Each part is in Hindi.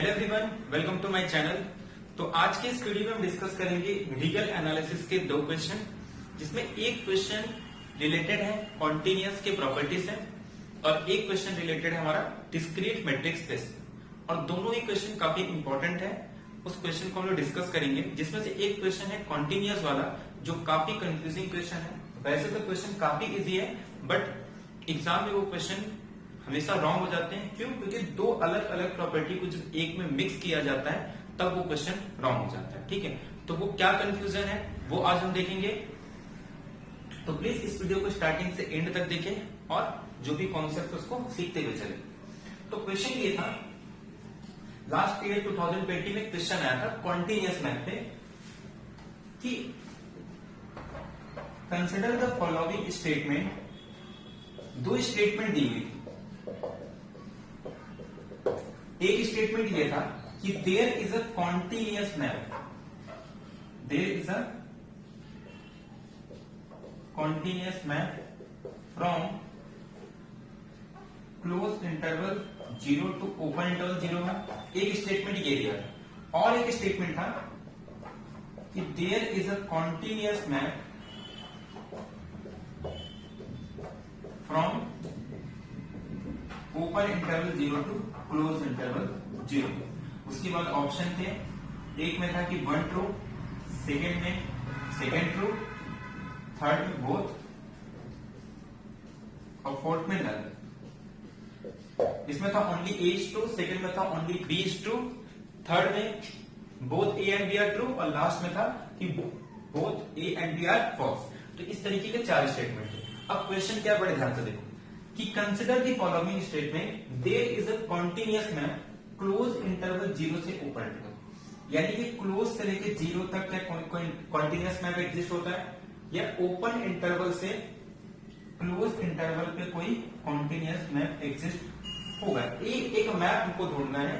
Hello everyone, welcome to my channel. तो आज के इस वीडियो में हम डिस्कस करेंगे रीगल एनालिसिस के दो क्वेश्चन, जिसमें एक क्वेश्चन रिलेटेड है कॉन्टिन्यूअस के प्रॉपर्टी से और एक क्वेश्चन रिलेटेड है हमारा डिस्क्रीट मैट्रिक्स स्पेस। और दोनों ही क्वेश्चन काफी इंपॉर्टेंट है। उस क्वेश्चन को हम लोग डिस्कस करेंगे, जिसमें से एक क्वेश्चन है कॉन्टिन्यूअस वाला, जो काफी कंफ्यूजिंग क्वेश्चन है। वैसे तो क्वेश्चन काफी इजी है, बट एग्जाम में वो क्वेश्चन हमेशा रॉन्ग हो जाते हैं। क्यों? क्योंकि दो अलग अलग प्रॉपर्टी को जब एक में मिक्स किया जाता है तब वो क्वेश्चन रॉन्ग हो जाता है। ठीक है, तो वो क्या कंफ्यूजन है वो आज हम देखेंगे। तो प्लीज इस वीडियो को स्टार्टिंग से एंड तक देखें और जो भी कॉन्सेप्ट उसको सीखते हुए चले। तो क्वेश्चन ये था, लास्ट ईयर 2020 में क्वेश्चन आया था कॉन्टिन्यूअस मैथ पे कि कंसिडर द फॉलोइंग स्टेटमेंट। दो स्टेटमेंट दी हुई थी। एक स्टेटमेंट ये था कि there is a continuous map, there is a continuous map from close interval 0 to open interval 0 है। एक स्टेटमेंट ये दिया था और एक स्टेटमेंट था कि there is a continuous map from open interval 0 to close interval 0। उसके बाद ऑप्शन थे, एक में था कि 1 ट्रू, सेकेंड में सेकेंड ट्रू, थर्ड में बोथ और फोर्थ में नल। इसमें था only A is true, second में था only B is true, third में both A and B are true और लास्ट में था कि both A and B are false. तो इस तरीके के चार स्टेटमेंट थे। अब क्वेश्चन क्या, बड़े ध्यान से देखो कि consider the following statement, there is a continuous map close interval 0 से ओपन इंटरवल। यानी कि क्लोज से लेके 0 तक क्या कोई कॉन्टिन्यूअस मैप एग्जिस्ट होता है, या ओपन इंटरवल से क्लोज इंटरवल पे कोई कॉन्टिन्यूअस मैप एग्जिस्ट होगा। एक मैप हमको ढूंढना है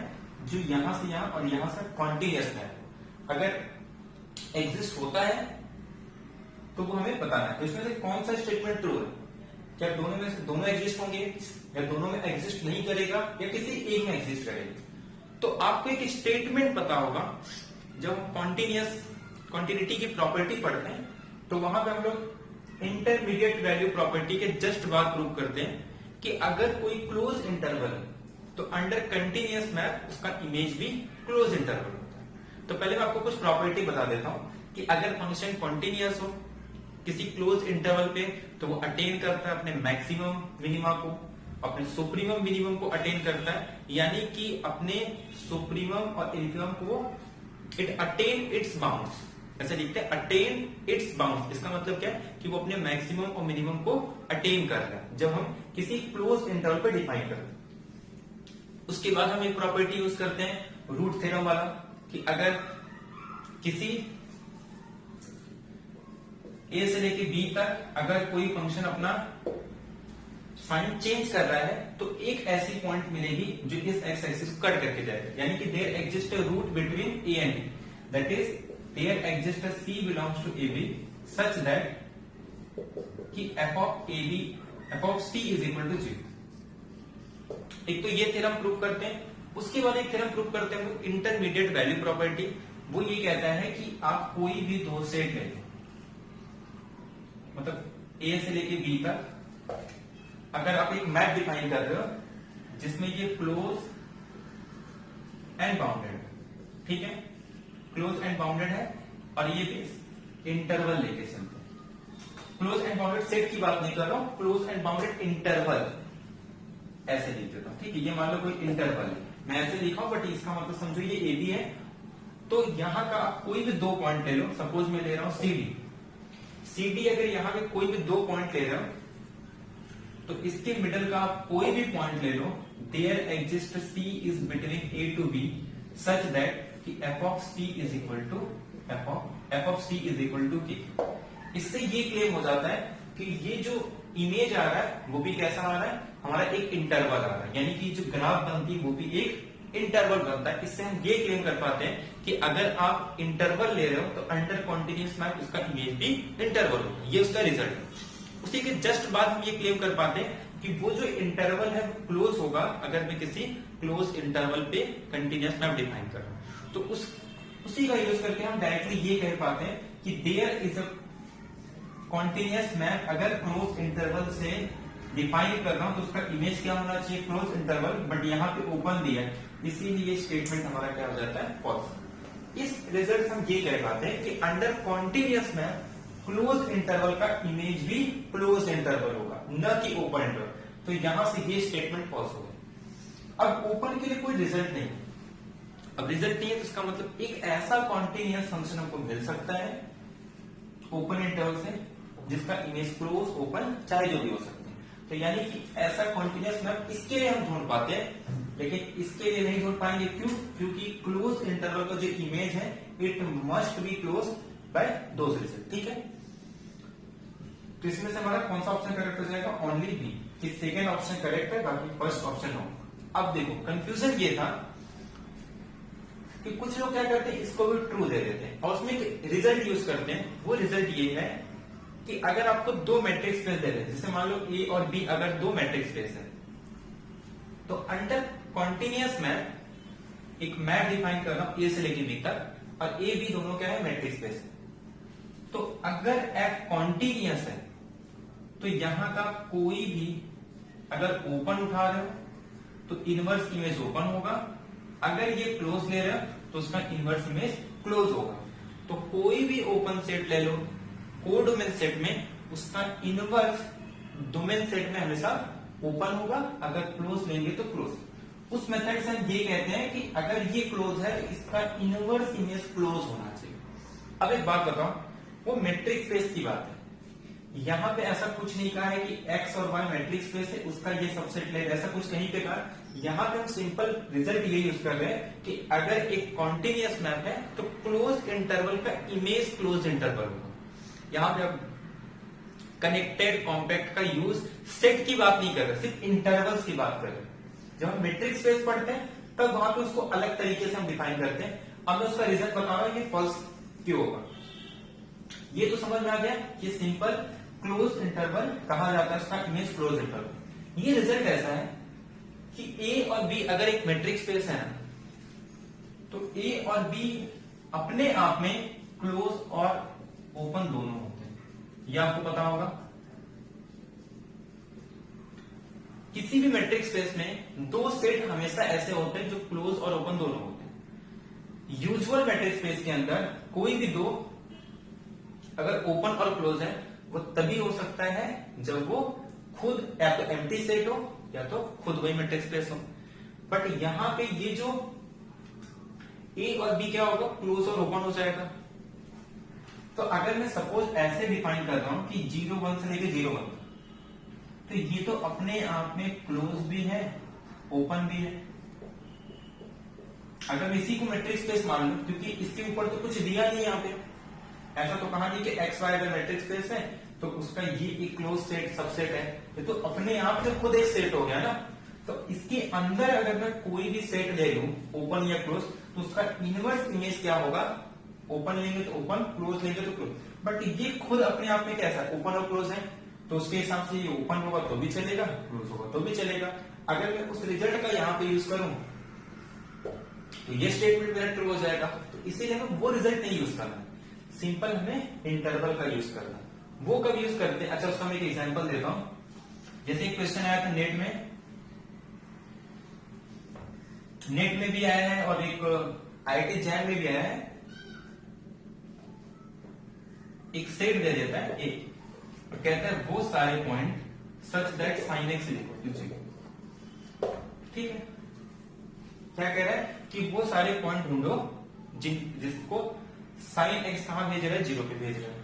जो यहां से यहां और यहां से कॉन्टिन्यूअस मैप अगर एग्जिस्ट होता है तो वो हमें बताना है। तो इसमें से कौन सा स्टेटमेंट ट्रू है? क्या दोनों में से दोनों एग्जिस्ट होंगे, या दोनों में एग्जिस्ट नहीं करेगा, या किसी एक में एग्जिस्ट करेगा? तो आपको एक स्टेटमेंट पता होगा, जब हम क्वांटिटी की प्रॉपर्टी पढ़ते हैं तो वहां पे हम लोग इंटरमीडिएट वैल्यू प्रॉपर्टी के जस्ट बाद प्रूव करते हैं कि अगर कोई क्लोज इंटरवल है तो अंडर कंटिन्यूअस मैप उसका इमेज भी क्लोज इंटरवल होता है। तो पहले मैं आपको कुछ प्रॉपर्टी बता देता हूं कि अगर फंक्शन कॉन्टिन्यूअस हो किसी क्लोज इंटरवल पे तो वो अटेन करता है अपने मैक्सिमम मिनिमा को, अपने सुप्रीमम मिनिमम को अटेन करता है। यानी कि अपने सुप्रीमम और इन्फिमम को इट अटेन इट्स बाउंड्स, ऐसे लिखते हैं अटेन इट्स बाउंड्स। इसका मतलब क्या है कि वो अपने मैक्सिमम और मिनिमम को अटेन कर रहा है जब हम किसी क्लोज इंटरवल पे डिफाइन करते हैं। उसके बाद हम एक प्रॉपर्टी यूज करते हैं रूट थ्योरम वाला, कि अगर किसी ए से लेके बी तक अगर कोई फंक्शन अपना साइन चेंज कर रहा है तो एक ऐसी पॉइंट मिलेगी जो इस एक्स एक्सिस को कट करके जाएगा। यानी कि there exist a root between A and B, that is there exist a C belongs to A B such that कि F of C is equal to 0। एक तो ये थ्योरम प्रूव करते हैं। उसके बाद एक थ्योरम प्रूव करते हैं इंटरमीडिएट वैल्यू प्रॉपर्टी। वो ये कहता है कि आप कोई भी दो सेट ले, मतलब ए से लेके बी तक अगर आप एक मैप डिफाइन कर रहे हो जिसमें ये क्लोज एंड बाउंडेड, ठीक है, क्लोज एंड बाउंडेड है और ये भी इंटरवल लेके चलते हैं। क्लोज एंड बाउंडेड सेट की बात नहीं कर रहा हूं, क्लोज एंड बाउंडेड इंटरवल ऐसे लिख देता हूं। ठीक है, ये मान लो कोई इंटरवल है, मैं ऐसे लिखा हूं बट इसका मतलब समझो ये ए बी है। तो यहां का आप कोई भी दो पॉइंट ले लो, सपोज मैं ले रहा हूं सी डी। अगर यहां पे कोई भी दो पॉइंट ले रहे हो तो इसके मिडल का आप कोई भी पॉइंट ले लो, there exist C is between A to B such that कि F of C is equal to K. इससे ये क्लेम हो जाता है कि ये जो इमेज आ रहा है वो भी कैसा आ रहा है, हमारा एक इंटरवल आ रहा है। यानी कि जो ग्राफ बनती है वो भी एक इंटरवल बनता है। इससे हम ये क्लेम कर पाते हैं कि अगर आप इंटरवल ले रहे हो तो अंडर कॉन्टिन्यूअस मैप उसका इमेज भी इंटरवल होगा। ये उसका रिजल्ट है। उसी के जस्ट बाद हम ये क्लेम कर पाते हैं कि वो जो इंटरवल है वो क्लोज होगा अगर मैं किसी क्लोज इंटरवल पे कंटिन्यूअस मैप डिफाइन कर रहा हूं। तो उसी का यूज करके हम डायरेक्टली ये कह पाते हैं कि there is a continuous map. अगर क्लोज इंटरवल से डिफाइन कर रहा हूं तो उसका इमेज क्या होना चाहिए, क्लोज इंटरवल, बट यहाँ पे ओपन दिया है, इसीलिए स्टेटमेंट हमारा क्या हो जाता है, फॉल्स। इस रिजल्ट से हम ये कह पाते हैं कि under continuous map close interval का इमेज भी क्लोज इंटरवल होगा, न कि ओपन इंटरवल। तो यहां से ये स्टेटमेंट फॉल्स हो गया। अब ओपन के लिए कोई रिजल्ट नहीं, अब रिजल्ट नहीं है तो इसका मतलब एक ऐसा कॉन्टिन्यूअस फंक्शन हमको मिल सकता है ओपन इंटरवल से जिसका इमेज क्लोज ओपन चाहे जो भी हो सकते हैं। तो यानी कि ऐसा कॉन्टिन्यूअस मैप इसके लिए हम ढूंढ पाते हैं, लेकिन इसके लिए नहीं ढूंढ पाएंगे। क्यों? क्योंकि क्लोज इंटरवल का जो इमेज है it must be close by those result. ठीक है, तो इसमें से हमारा कौन सा ऑप्शन करेक्ट हो जाएगा, ओनली बी, कि सेकेंड ऑप्शन करेक्ट है, बाकी फर्स्ट ऑप्शन नो। अब देखो कंफ्यूजन ये था कि कुछ लोग क्या करते हैं, इसको भी ट्रू दे देते हैं और उसमें रिजल्ट यूज करते हैं। वो रिजल्ट ये है कि अगर आपको दो मैट्रिक्स स्पेस दे रहे हैं, जैसे मान लो ए और बी अगर दो मैट्रिक्स स्पेस है, तो अंडर कॉन्टिन्यूअस मैप एक मैप डिफाइन कर रहा हूं ए से लेके बी तक, और ए बी दोनों क्या है, मैट्रिक्स स्पेस है। तो अगर एफ कॉन्टिन्यूअस है तो यहां का कोई भी अगर ओपन उठा रहे हो तो इनवर्स इमेज ओपन होगा, अगर ये क्लोज ले रहे हो तो उसका इनवर्स इमेज क्लोज होगा। तो कोई भी ओपन सेट ले लो कोडोमेन सेट में, उसका इनवर्स डोमेन सेट में हमेशा ओपन होगा, अगर क्लोज लेंगे तो क्लोज। उस मेथड से हम ये कहते हैं कि अगर ये क्लोज है तो इसका इनवर्स इमेज क्लोज होना चाहिए। अब एक बात बताओ, वो मैट्रिक्स स्पेस की बात है, यहां पे ऐसा कुछ नहीं कहा है कि x और y मैट्रिक्स स्पेस है उसका ये सबसेट ले, ऐसा कुछ कहीं पे कहा। यहां पे हम सिंपल रिजल्ट ये यूज कर रहे हैं कि अगर एक कॉन्टिन्यूअस मैप है तो क्लोज इंटरवल का इमेज क्लोज इंटरवल होगा। यहां पे अब कनेक्टेड कॉम्पैक्ट का यूज सेट की बात नहीं कर रहे, सिर्फ इंटरवल्स की बात कर रहे हैं। जब हम मैट्रिक्स स्पेस पढ़ते हैं तब वहां पे उसको अलग तरीके से हम डिफाइन करते हैं। अब मैं उसका रिजल्ट बताऊंगा कि फॉल्स क्यों होगा। ये तो समझ में आ गया कि सिंपल क्लोज इंटरवल कहा जाता है, उसका इमेज क्लोज इंटरवल। ये रिजल्ट ऐसा है कि ए और बी अगर एक मैट्रिक्स स्पेस है तो ए और बी अपने आप में क्लोज और ओपन दोनों होते हैं, यह आपको पता होगा। किसी भी मैट्रिक्स स्पेस में दो सेट हमेशा ऐसे होते हैं जो क्लोज और ओपन दोनों होते हैं। यूजुअल मैट्रिक्स स्पेस के अंदर कोई भी दो अगर ओपन और क्लोज है वो तभी हो सकता है जब वो खुद या तो एम्प्टी सेट हो या तो खुद वही मैट्रिक्स स्पेस हो। बट यहां पे ये जो ए और बी क्या होगा, क्लोज और ओपन हो जाएगा। तो अगर मैं सपोज ऐसे डिफाइन कर रहा हूं कि 0 1 से लेके 0 1, तो ये तो अपने आप में क्लोज भी है ओपन भी है। अगर मैं इसी को मैट्रिक्स स्पेस मान लूं, क्योंकि इसके ऊपर तो कुछ दिया नहीं यहां पे, ऐसा तो कहा नहीं कि एक्स वाई अगर मैट्रिक्स स्पेस है तो उसका ये एक क्लोज सेट सबसेट है, ये तो अपने आप में खुद एक सेट हो गया ना। तो इसके अंदर अगर मैं कोई भी सेट ले लूं ओपन या क्लोज तो उसका इनवर्स इमेज क्या होगा, ओपन लेंगे तो ओपन, क्लोज लेंगे तो क्लोज। बट ये खुद अपने आप में कैसा ओपन और क्लोज है, तो उसके हिसाब से ये ओपन होगा तो भी चलेगा, क्लोज होगा तो भी चलेगा। अगर मैं उस रिजल्ट का यहाँ पे यूज करूं तो ये स्टेटमेंट मेरा ट्रू हो जाएगा। तो इसीलिए हमें वो रिजल्ट नहीं यूज करना, सिंपल हमें इंटरवल का यूज करना। वो कब यूज करते हैं, अच्छा उसका मैं एक एग्जांपल देता हूं। जैसे एक क्वेश्चन आया था नेट में भी आया है और एक आईआईटी जैम में भी आया है। एक सेट दे देता है ए और कहता है वो सारे point such that sine X is equal to 0। ठीक है, क्या कह रहा है कि वो सारे पॉइंट ढूंढो जिसको साइन एक्स कहां भेज रहा है, 0 पे भेज रहा है।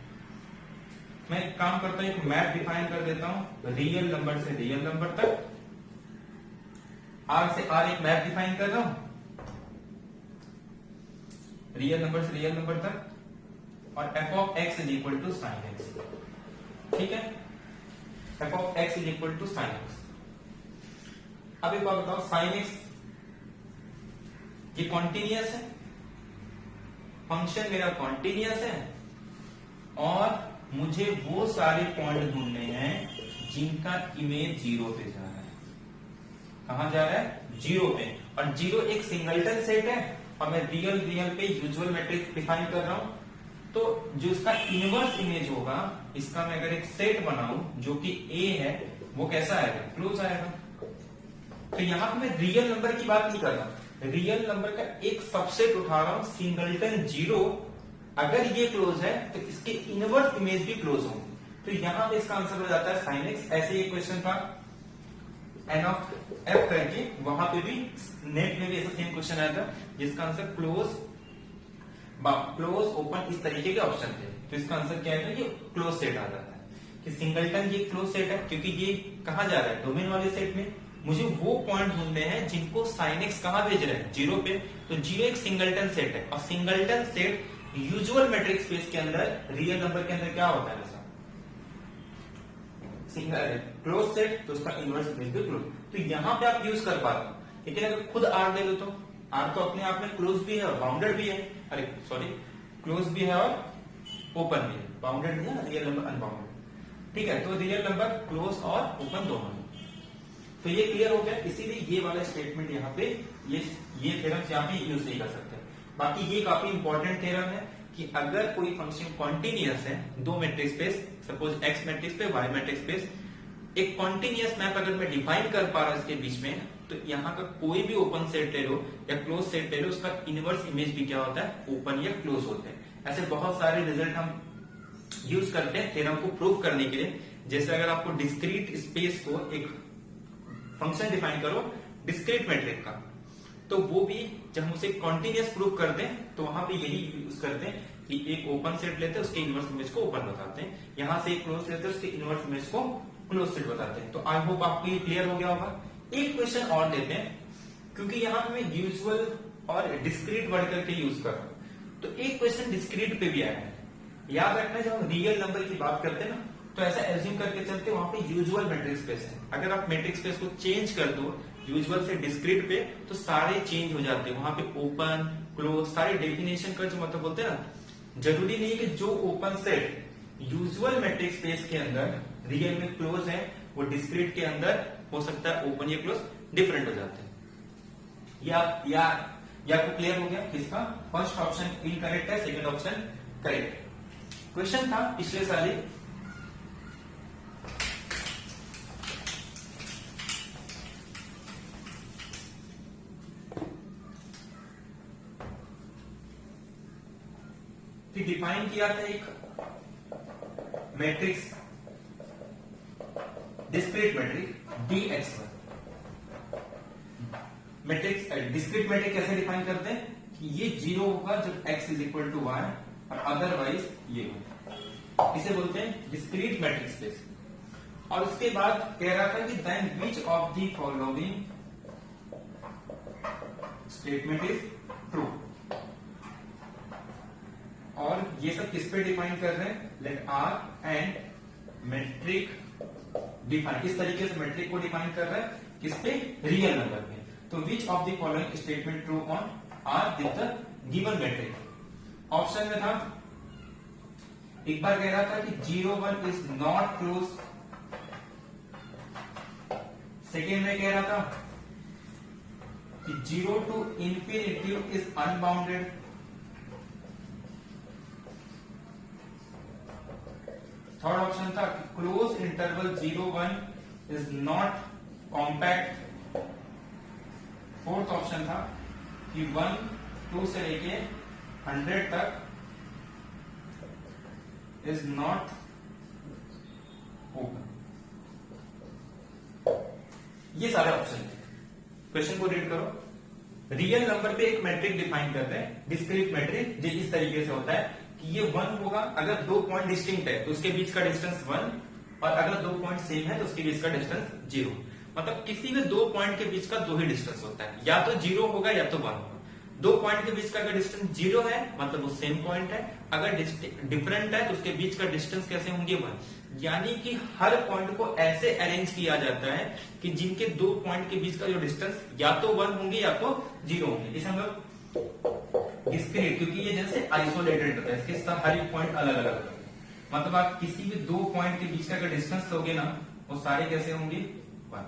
मैं एक काम करता हूं, एक मैप डिफाइन कर देता हूं रियल नंबर से रियल नंबर तक, आर से आर एक मैप डिफाइन कर रहा हूं रियल नंबर से रियल नंबर तक, और F of X is equal to sine X. ठीक है, F of X is equal to sine X. अब एक बात बताओ, साइन एक्स ये कॉन्टिन्यूअस है, फंक्शन मेरा कॉन्टिन्यूअस है, और मुझे वो सारे पॉइंट ढूंढने हैं जिनका इमेज 0 पे जा रहा है। कहां जा रहा है, 0 पे। और 0 एक सिंगलटन सेट है और मैं रियल पे यूजुअल मैट्रिक्स डिफाइन कर रहा हूं, तो जो इसका इनवर्स इमेज होगा, इसका मैं अगर एक सेट बनाऊं जो कि A है, वो कैसा आएगा? क्लोज आएगा। तो यहां पे मैं रियल नंबर की बात नहीं कर रहा, रियल नंबर का एक सबसेट उठा रहा हूं, सिंगलटन 0 अगर ये क्लोज है तो इसके इनवर्स इमेज भी क्लोज होंगे। तो यहां पे इसका आंसर हो जाता है sin x। ऐसे एक क्वेश्चन था n ऑफ f करके, वहां पे भी नेट में भी ऐसा सेम क्वेश्चन आया था जिसका आंसर क्लोज ओपन इस तरीके के ऑप्शन थे। तो इसका आंसर क्या है? ये क्लोज सेट आ जाता है कि सिंगलटन ये क्लोज सेट है, क्योंकि ये कहां जा रहा है? डोमेन वाले सेट में। मुझे वो पॉइंट ढूंढने हैं जिनको sin x कहां भेज रहे हैं? 0 पे। तो 0 एक सिंगलटन सेट है और singleton set usual matrix space के अंदर रियल नंबर के अंदर क्या होता है? वैसा सिंगल क्लोज सेट, तो उसका इनवर्स इमेज भी क्लोज। तो यहां पे आप यूज कर पाते हो, लेकिन अगर खुद R ले लो तो R तो अपने आप में क्लोज भी है और बाउंडेड भी है, अरे सॉरी क्लोज भी है और ओपन भी है, बाउंडेड नहीं है, रियल नंबर अनबाउंडेड। ठीक है, तो रियल नंबर क्लोज और ओपन दोनों। तो ये क्लियर हो गया, इसीलिए ये वाला स्टेटमेंट यहाँ पे ये थ्योरम्स यहाँ पे यूज नहीं कर सकते। बाकी ये काफी इंपॉर्टेंट थ्योरम है कि अगर कोई फंक्शन कॉन्टिन्यूअस है, दो matrix space, suppose x matrix पे वाई मैट्रिक्स स्पेस, एक कॉन्टिन्यूअस मैप अगर मैं डिफाइन कर पा रहा हूं इसके बीच में, तो यहाँ का कोई भी ओपन सेट ले लो या क्लोज सेट ले लो, उसका इनवर्स इमेज भी क्या होता है? ओपन या क्लोज होता है। ऐसे बहुत सारे रिजल्ट हम यूज करते हैं थ्योरम को प्रूव करने के लिए। जैसे अगर आपको डिस्क्रीट स्पेस को एक फंक्शन डिफाइन करो डिस्क्रीट मैट्रिक्स का, तो वो भी जब हम उसे कॉन्टिन्यूअस प्रूव करते हैं तो वहां पे यही यूज करते हैं कि एक ओपन सेट लेते हैं, उसके इनवर्स इमेज को ओपन बताते हैं, यहां से एक क्लोज लेते हैं, उसके इनवर्स इमेज को क्लोज सेट बताते हैं। तो आई होप आपको ये क्लियर हो गया होगा। एक क्वेश्चन और लेते हैं, क्योंकि यहां पे मैं यूजुअल और डिस्क्रीट वर्ड करके यूज कर रहा हूं, तो एक क्वेश्चन डिस्क्रीट पे भी आया है। याद रखना, जब हम रियल नंबर की बात करते हैं ना, तो ऐसा एज्यूम करके चलते वहां पे यूजुअल मैट्रिक्स स्पेस है। अगर आप मैट्रिक्स स्पेस को चेंज कर दो यूजुअल से डिस्क्रीट पे, तो सारे चेंज हो जाते हैं। वहां पे ओपन क्लोज सारे डेफिनेशन का जो मतलब बोलते हैं ना, जरूरी नहीं है कि जो open set usual matrix space के अंदर रियल में क्लोज है, वो डिस्क्रीट के अंदर हो सकता है ओपन या क्लोज डिफरेंट हो जाते हैं। या आपको क्लियर हो गया किसका? फर्स्ट ऑप्शन इनकरेक्ट है, सेकंड ऑप्शन करेक्ट। क्वेश्चन था पिछले साल ही, डिफाइन किया था एक matrix, discrete matrix dx1 matrix. Discrete matrix कैसे डिफाइन करते हैं कि ये 0 होगा जब x is equal to y और अदरवाइज ये होगा, इसे बोलते हैं डिस्क्रीट मैट्रिक्स स्पेस। और उसके बाद कह रहा था कि then which of the following statement is true. और ये सब किस पे डिफाइन कर रहे हैं? Let R and metric define, इस तरीके से मैट्रिक को डिफाइन कर रहा है किस पे? रियल नंबर पे। तो which of the following statement true on R with the given metric. Option में था, एक बार कह रहा था कि 0 1 इज नॉट क्लोज, सेकेंड में कह रहा था कि 0 to infinity is unbounded, third option था close interval 0 1 is not compact, fourth option था कि 1 2 से लेके 100 तक इज नॉट ओपन। ये सारे ऑप्शन थे। क्वेश्चन को रीड करो। रियल नंबर पे एक मैट्रिक डिफाइन करते हैं, डिस्क्रीट मैट्रिक, जो इस तरीके से होता है कि ये 1 होगा अगर दो पॉइंट डिस्टिंक्ट है तो उसके बीच का डिस्टेंस 1, और अगर दो पॉइंट सेम है तो उसके बीच का डिस्टेंस 0। मतलब किसी भी दो पॉइंट के बीच का दो ही डिस्टेंस होता है, या तो 0 होगा या तो 1 होगा। दो पॉइंट के बीच का अगर डिस्टेंस 0 है मतलब वो सेम पॉइंट है, अगर डिफरेंट है तो उसके बीच का डिस्टेंस कैसे होंगे? 1। यानी कि हर पॉइंट को ऐसे अरेंज किया जाता है कि जिनके दो पॉइंट के बीच का जो डिस्टेंस या तो 1 होंगे या तो 0 होंगे। इसे हम लोग डिस्क्रीट, क्योंकि ये जैसे आइसोलेटेड होता है, इसके साथ हर एक पॉइंट अलग अलग होता है। मतलब आप किसी भी दो पॉइंट के बीच का अगर डिस्टेंस लोगे ना, वो सारे कैसे होंगे? 1।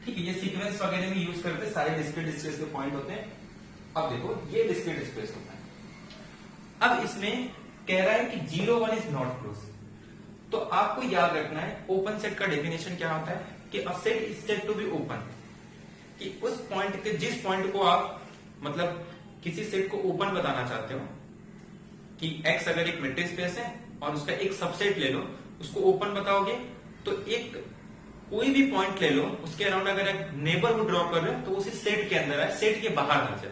ठीक है, ये सीक्वेंस वगैरह में यूज करते सारे डिस्क्रीट स्पेस के पॉइंट होते हैं। अब देखो ये डिस्क्रीट स्पेस होता है। अब इसमें कह रहा है कि 0 1 इज नॉट क्लोज। तो आपको याद रखना है ओपन सेट का डेफिनेशन क्या होता है कि a set is said to be open, कि उस पॉइंट के जिस पॉइंट को आप मतलब किसी सेट को ओपन बताना चाहते हो कि x अगर एक मैट्रिक्स स्पेस है और उसका एक सबसेट ले लो, उसको ओपन बताओगे तो एक कोई भी पॉइंट ले लो, उसके अराउंड अगर एक नेबरहुड ड्रॉ कर रहे हो तो उसी सेट के अंदर है, सेट के बाहर ना जाए।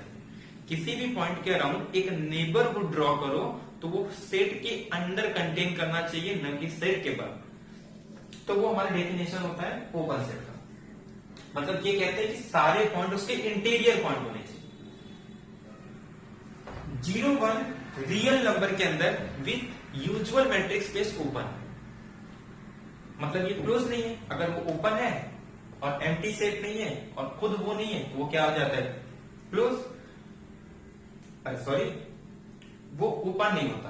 किसी भी पॉइंट के अराउंड एक नेबरहुड ड्रॉ करो तो वो सेट के अंदर कंटेन करना चाहिए, न कि सेट के बाहर। तो वो हमारा डेफिनेशन होता है ओपन सेट का। मतलब ये कहते हैं कि सारे पॉइंट उसके इंटीरियर पॉइंट होने चाहिए। 0 1 रियल नंबर के अंदर with usual matrix space open, मतलब ये क्लोज नहीं है। अगर वो ओपन है और एम्प्टी सेट नहीं है और खुद वो नहीं है तो वो क्या हो जाता है, क्लोज। सॉरी, वो ओपन नहीं होता,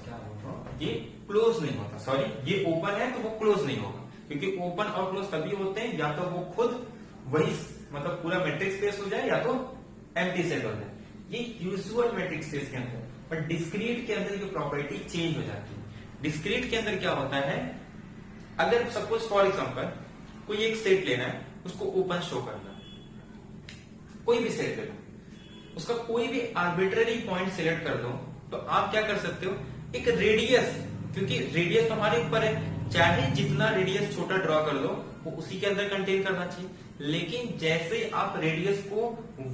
क्या बोल रहा हूं, ये क्लोज नहीं होता। सॉरी, ये ओपन है तो वो क्लोज नहीं होगा, क्योंकि ओपन और क्लोज तभी होते हैं या तो वो खुद वही मतलब पूरा मैट्रिक्स स्पेस हो जाए या तो एम्प्टी सेट हो जाए। ये यूजुअल मैट्रिक्स स्पेस के अंदर, पर डिस्क्रीट के अंदर ये प्रॉपर्टी चेंज हो जाती है। डिस्क्रीट के अंदर क्या होता है, अगर सपोज फॉर एग्जांपल कोई एक सेट लेना है, उसको ओपन शो करना, कोई भी सेट ले लो, उसका कोई भी आर्बिट्ररी पॉइंट सिलेक्ट कर दो, तो आप क्या कर सकते हो, एक रेडियस, क्योंकि रेडियस तो हमारे ऊपर है, चाहे जितना रेडियस छोटा ड्रॉ कर दो वो उसी के अंदर कंटेन करना चाहिए। लेकिन जैसे आप रेडियस को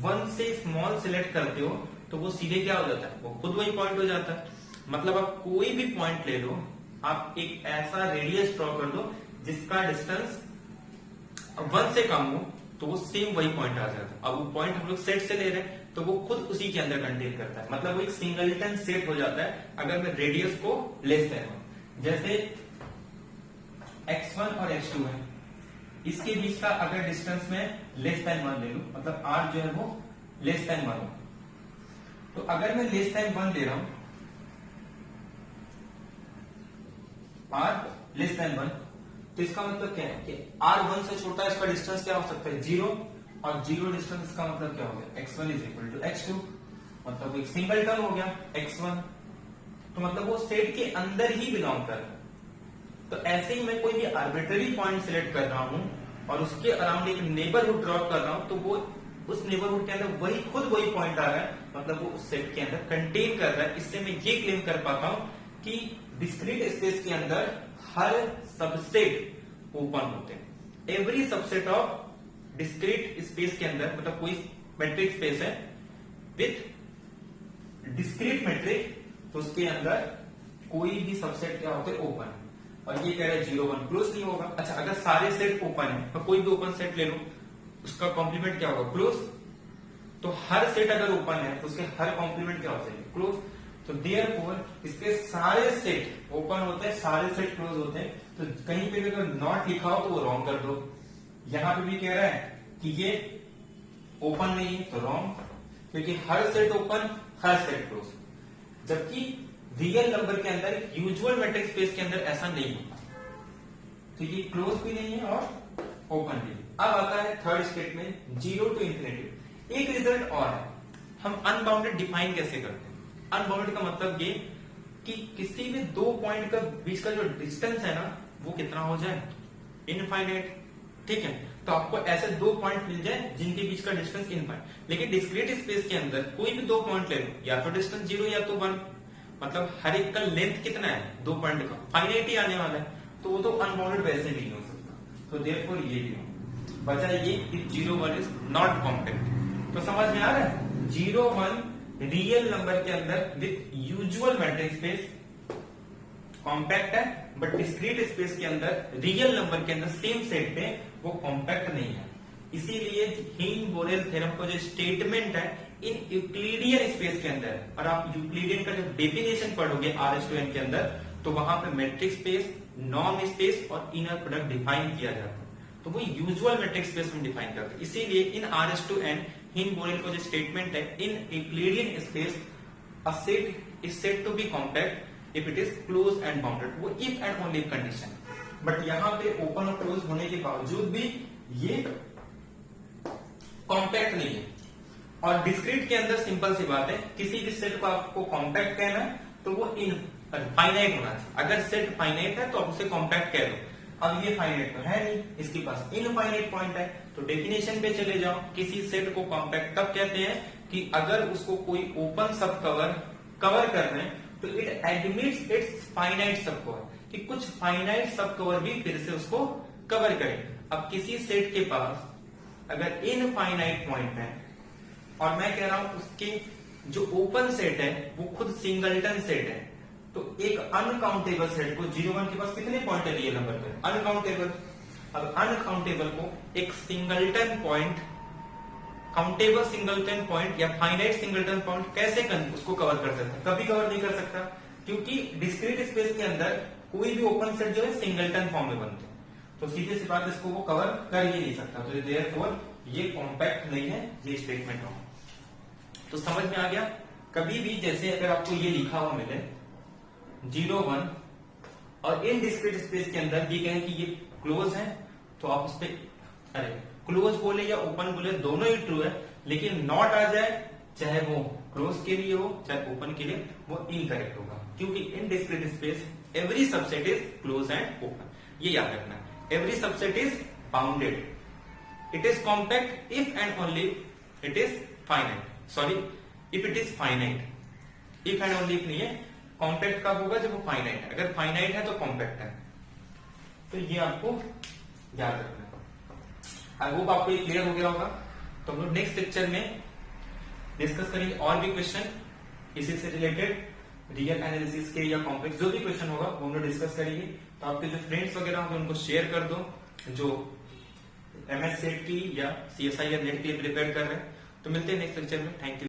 1 से स्मॉल सिलेक्ट करते हो तो वो सीधे क्या हो जाता है, वो खुद वही पॉइंट हो जाता है। मतलब आप कोई भी पॉइंट ले लो, आप एक ऐसा रेडियस ड्रॉ कर दो जिसका डिस्टेंस 1 से कम हो, तो वो सेम वही पॉइंट आ जाता है। अब वो पॉइंट हम लोग सेट से ले रहे हैं तो वो खुद उसी के अंदर कंटेन करता है, मतलब वो एक सिंगलटन सेट हो जाता है अगर मैं रेडियस को लेस देना। जैसे x1 और x2 है, इसके बीच का अगर डिस्टेंस में लेस देन 1 ले लूं, मतलब r जो है वो लेस देन 1 हो, तो अगर मैं लेस देन 1 ले रहा हूं, r लेस देन 1, तो इसका मतलब क्या है कि r 1 से छोटा, इसका डिस्टेंस क्या हो सकता है, 0, और 0 डिस्टेंस इसका मतलब क्या हो गया, x1 is equal to x2, मतलब एक सिंगल टर्म हो गया x1, तो मतलब वो सेट के अंदर ही बिलोंग कर रहा है। तो ऐसे ही मैं कोई भी आर्बिट्ररी पॉइंट सिलेक्ट कर रहा हूं और उसके अराउंड एक नेबरहुड ड्रॉ कर रहा हूं, तो वो उस नेबरहुड के अंदर वही खुद वही पॉइंट आ रहा है, मतलब वो उस सेट के अंदर कंटेन कर रहा है। इससे मैं ये क्लेम कर पाता हूं कि डिस्क्रीट स्पेस के अंदर हर सबसेट ओपन होते हैं। Every subset of discrete space के अंदर, मतलब कोई मैट्रिक्स स्पेस है विथ डिस्क्रीट मैट्रिक, तो उसके अंदर कोई भी सबसेट क्या होते हैं, ओपन। और ये कह रहा है 0 1 क्लोज नहीं होगा। अच्छा, अगर सारे सेट ओपन है तो कोई भी ओपन सेट ले लो, उसका कॉम्प्लीमेंट क्या होगा, क्लोज। तो हर सेट अगर ओपन है तो उसके हर कॉम्प्लीमेंट क्या हो जाएगा, क्लोज। तो देयरफॉर इसके सारे सेट ओपन होते हैं, सारे सेट क्लोज होते हैं। तो कहीं पे भी अगर नॉट लिखा हो तो वो रॉन्ग कर दो। यहां पे भी कह रहा है कि ये ओपन नहीं है तो रॉन्ग, क्योंकि हर सेट ओपन, हर सेट क्लोज। जबकि रियल नंबर के अंदर, यूजुअल मैट्रिक्स स्पेस के अंदर ऐसा नहीं होता, तो ये क्लोज भी नहीं है और ओपन भी। अब आता है थर्ड स्टेटमेंट, 0 टू इंफिनिटी। एक रिजल्ट और है, हम अनबाउंडेड डिफाइन कैसे करते हैं। अनबाउंडेड का मतलब ये कि किसी भी दो पॉइंट का बीच का जो डिस्टेंस है ना, वो कितना हो जाए, इनफाइनाइट। ठीक है, तो आपको ऐसे दो पॉइंट मिल जाए जिनके बीच का डिस्टेंस इनफाइनाइट। लेकिन डिस्क्रीट स्पेस के अंदर कोई भी दो पॉइंट ले लो, या तो डिस्टेंस 0 या तो 1, मतलब हर एक का लेंथ कितना है, दो पॉइंट का फाइनाइट ही आने वाला है, तो वो तो अनबाउंडेड वैसे भी नहीं हो सकता। तो देयरफॉर ये भी हो बचा ये कि 0 1 इज नॉट कॉम्पैक्ट। तो समझ में आ रहा है, 0 1 रियल नंबर के अंदर with usual matrix space compact है, बट डिस्क्रीट स्पेस के अंदर रियल नंबर के अंदर सेम सेट पे वो कॉम्पैक्ट नहीं है। इसीलिए हीन-बोरेल थ्योरम का जो स्टेटमेंट है इन यूक्लिडियन स्पेस के अंदर, और आप यूक्लिडियन का जो डेफिनेशन पढ़ोगे R(n) के अंदर, तो वहां पे मैट्रिक्स स्पेस, नॉर्म स्पेस और इनर प्रोडक्ट डिफाइन किया जाता है। तो वो यूजुअल मैट्रिक्स स्पेस में डिफाइन करते हैं। इसीलिए इन R(n) हीन-बोरेल का जो स्टेटमेंट है, in Euclidean space a set is said to be compact if it is close and bounded. वो if and only condition, but यहाँ पे ओपन और क्लोज होने के बावजूद भी ये कॉम्पैक्ट नहीं है। और डिस्क्रीट के अंदर सिंपल सी बात है, किसी भी सेट को आपको कॉम्पैक्ट कहना है तो वो फाइनाइट होना चाहिए। अगर सेट फाइनाइट है तो आप उसे कॉम्पैक्ट कह दो। अब ये फाइनाइट तो है नहीं, इसके पास इनफाइनाइट पॉइंट है, तो डेफिनेशन पे चले जाओ। किसी सेट को कॉम्पैक्ट तब कहते हैं कि अगर उसको कोई ओपन सब कवर कर रहे हैं तो इट एडमिट्स इट्स फाइनाइट सब कवर, कि कुछ फाइनाइट सब कवर भी फिर से उसको कवर करे। अब किसी सेट के पास अगर इनफाइनाइट पॉइंट है और मैं कह रहा हूं उसके जो ओपन सेट है वो खुद सिंगलटन सेट है, तो एक अनकाउंटेबल सेट को 01 के पास कितने पॉइंट है रियल नंबर पे? अनकाउंटेबल। अब अनकाउंटेबल को एक singleton point, countable singleton point या फाइनाइट सिंगलटन पॉइंट कैसे उसको कवर कर सकता है? कभी कवर नहीं कर सकता, क्योंकि डिस्क्रीट स्पेस के अंदर कोई भी ओपन सेट जो है सिंगलटन फॉर्म में बनते हैं, तो सीधे सी बात इसको वो कवर कर ही नहीं सकता। तो देयरफॉर ये कॉम्पैक्ट नहीं है, ये स्टेटमेंट हो। तो समझ में आ गया? कभी भी जैसे अगर आपको ये लिखा हुआ मिले 01 और इन डिस्क्रीट स्पेस के अंदर ये कहें कि ये क्लोज है, तो आप उस पर अरे क्लोज बोले या ओपन बोले दोनों ही ट्रू है, लेकिन नॉट आ जाए चाहे वो क्लोज के लिए हो चाहे ओपन के लिए, वो इनकरेक्ट होगा, क्योंकि इन discrete space every subset is close and open. ये याद रखना, every subset is bounded, it is compact if and only it is finite, sorry if it is finite, if and only if नहीं है। कॉम्पैक्ट कब होगा? जब वो फाइनाइट है। अगर फाइनाइट है तो कॉम्पैक्ट है, तो ये आपको याद रखना है। आई होप आपको ये क्लियर हो गया होगा। तो हम लोग नेक्स्ट लेक्चर में डिस्कस करेंगे और भी क्वेश्चन इसी से रिलेटेड, रियल एनालिसिस के या कॉम्प्लेक्स जो भी क्वेश्चन होगा वो हम लोग डिस्कस करेंगे। तो आपके जो फ्रेंड्स वगैरह होंगे उनको शेयर कर दो, जो MS सेट की या CSI या नेट के लिए प्रिपेयर कर रहे हैं। तो मिलते हैं नेक्स्ट लेक्चर में। Thank you.